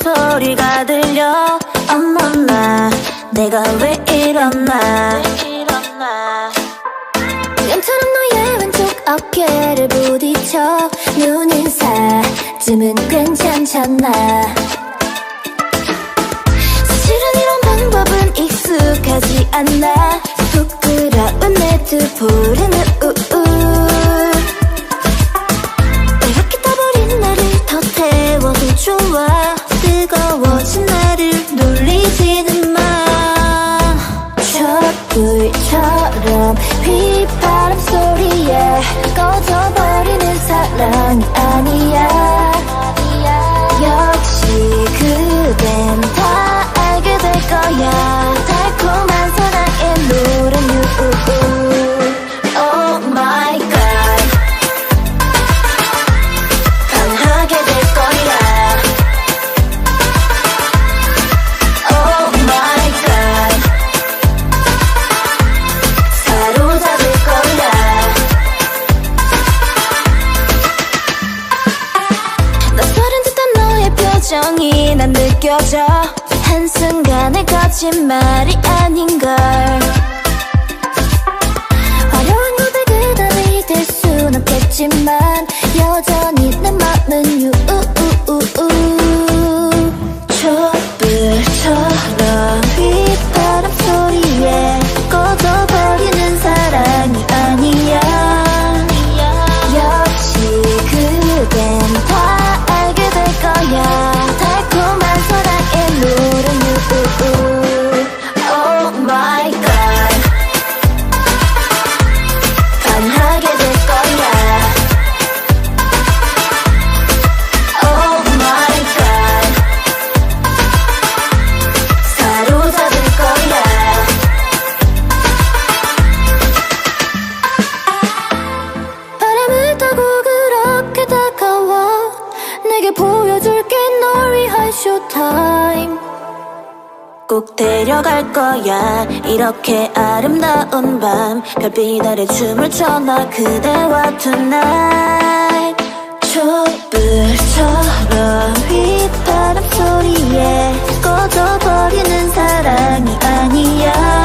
소리가 들려. 어머나 내가 왜 이러나. 우연처럼 너의 왼쪽 어깨를 부딪혀 눈인사쯤은 괜찮잖아. 사실은 이런 방법은 익숙하지 않아. 부끄러운 내 두 볼에는 이렇게 타버린 나를 더 태워도 좋아. 뜨거워진 나를 놀리지는 마. 촛불처럼 휘바람 소리에 꺼져버리는 사랑이 아니야. 역시 그댄 다 알게 될 거야. 달콤한 사랑의 노래는 Oh my God, 반하게 될 거야. Oh my God, 사로잡을 거야. 낯설은 듯한 너의 표정이 난 느껴져. 한순간의 거짓말이 아닌걸. 화려한 고백은 답이 될 순 없겠지만 여전히 내 맘은 촛불처럼 휘바람 소리에 꺼져버리는 사랑이 아니야. 역시 그댄 다 알게 될 거야. 달콤한 사랑의 노래는 Oh my God, 반하게 될 거야. Oh my God, 사로잡을 거야. 바람을 타고 그렇게 다가와. 내게 보여줄게 널 위한 쇼타임. 꼭 데려갈 거야. 이렇게 아름다운 밤 별빛 아래 춤을 춰 나 그대와 tonight. 촛불처럼 휘바람 소리에 꺼져버리는 사랑이 아니야.